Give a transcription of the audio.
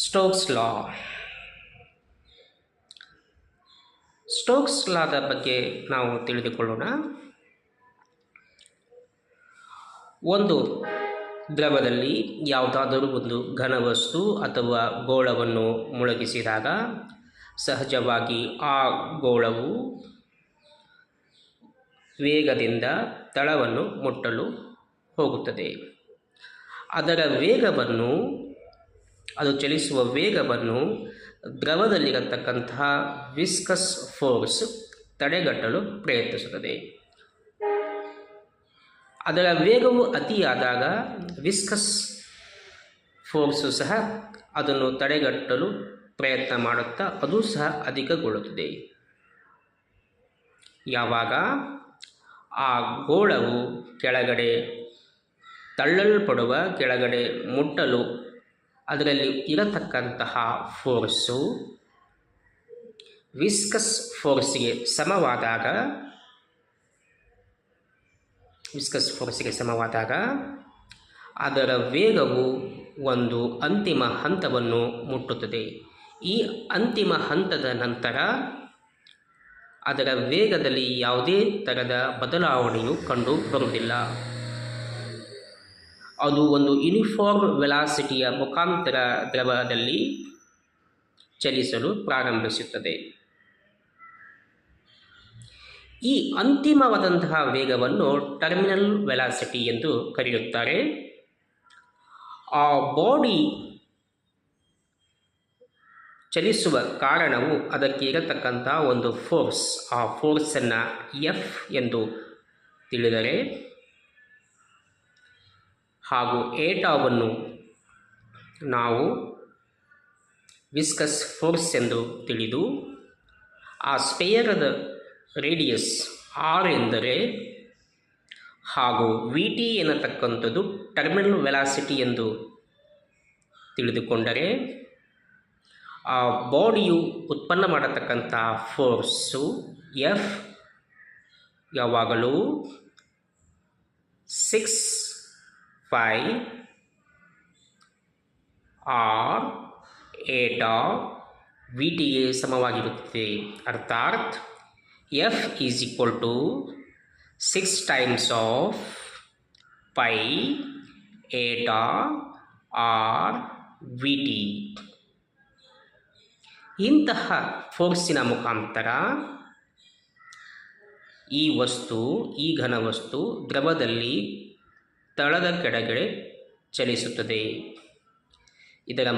Stokes ಲಾ. Stokes ಲಾದ ಬಗ್ಗೆ ನಾವು ತಿಳಿದುಕೊಳ್ಳೋಣ. ಒಂದು ದ್ರವದಲ್ಲಿ ಯಾವುದಾದರೂ ಒಂದು ಘನವಸ್ತು ಅಥವಾ ಗೋಳವನ್ನು ಮುಳುಗಿಸಿದಾಗ ಸಹಜವಾಗಿ ಆ ಗೋಳವು ವೇಗದಿಂದ ತಳವನ್ನು ಮುಟ್ಟಲು ಹೋಗುತ್ತದೆ. ಅದರ ವೇಗವನ್ನು, ಅದು ಚಲಿಸುವ ವೇಗವನ್ನು ದ್ರವದಲ್ಲಿರತಕ್ಕಂತಹ ವಿಸ್ಕಸ್ ಫೋರ್ಸ್ ತಡೆಗಟ್ಟಲು ಪ್ರಯತ್ನಿಸುತ್ತದೆ. ಅದರ ವೇಗವು ಅತಿಯಾದಾಗ ವಿಸ್ಕಸ್ ಫೋರ್ಸು ಸಹ ಅದನ್ನು ತಡೆಗಟ್ಟಲು ಪ್ರಯತ್ನ ಮಾಡುತ್ತಾ ಅದು ಸಹ ಅಧಿಕಗೊಳ್ಳುತ್ತದೆ. ಯಾವಾಗ ಆ ಗೋಳವು ಕೆಳಗಡೆ ತಳ್ಳಲ್ಪಡುವ, ಕೆಳಗಡೆ ಮುಟ್ಟಲು ಅದರಲ್ಲಿ ಇರತಕ್ಕಂತಹ ಫೋರ್ಸು ವಿಸ್ಕಸ್ ಫೋರ್ಸಿಗೆ ಸಮವಾದಾಗ ಅದರ ವೇಗವು ಒಂದು ಅಂತಿಮ ಹಂತವನ್ನು ಮುಟ್ಟುತ್ತದೆ. ಈ ಅಂತಿಮ ಹಂತದ ನಂತರ ಅದರ ವೇಗದಲ್ಲಿ ಯಾವುದೇ ಥರದ ಬದಲಾವಣೆಯು ಕಂಡು ಬರುವುದಿಲ್ಲ. ಅದು ಒಂದು ಯೂನಿಫಾರ್ಮ್ ವೆಲಾಸಿಟಿಯ ಮುಖಾಂತರ ದ್ರವದಲ್ಲಿ ಚಲಿಸಲು ಪ್ರಾರಂಭಿಸುತ್ತದೆ. ಈ ಅಂತಿಮವಾದಂತಹ ವೇಗವನ್ನು ಟರ್ಮಿನಲ್ ವೆಲಾಸಿಟಿ ಎಂದು ಕರೆಯುತ್ತಾರೆ. ಆ ಬಾಡಿ ಚಲಿಸುವ ಕಾರಣವು ಅದಕ್ಕೆ ಇರತಕ್ಕಂಥ ಒಂದು ಫೋರ್ಸ್, ಆ ಫೋರ್ಸನ್ನು ಎಫ್ ಎಂದು ತಿಳಿದರೆ ಹಾಗೂ ಏಟಾವನ್ನು ನಾವು ವಿಸ್ಕಸ್ ಫೋರ್ಸ್ ಎಂದು ತಿಳಿದು ಆ ಸ್ಪೇಯರದ ರೇಡಿಯಸ್ ಆರ್ ಎಂದರೆ ಹಾಗೂ ವಿ ಟಿ ಎನ್ನತಕ್ಕಂಥದ್ದು ಟರ್ಮಿನಲ್ ವೆಲಾಸಿಟಿ ಎಂದು ತಿಳಿದುಕೊಂಡರೆ ಆ ಬಾಡಿಯು ಉತ್ಪನ್ನ ಮಾಡತಕ್ಕಂಥ ಫೋರ್ಸು ಎಫ್ ಯಾವಾಗಲೂ 6π ಆರ್ ಏಟಾ ವಿ ಟಿಗೆ ಸಮವಾಗಿರುತ್ತದೆ. ಅರ್ಥಾತ್ F is equal to 6 times of pi eta R V T. ಇಂತಹ ಫೋರ್ಸಿನ ಮುಖಾಂತರ ಈ ಘನವಸ್ತು ದ್ರವದಲ್ಲಿ ತಳದ ಕೆಳಗಡೆ ಚಲಿಸುತ್ತದೆ. ಇದರ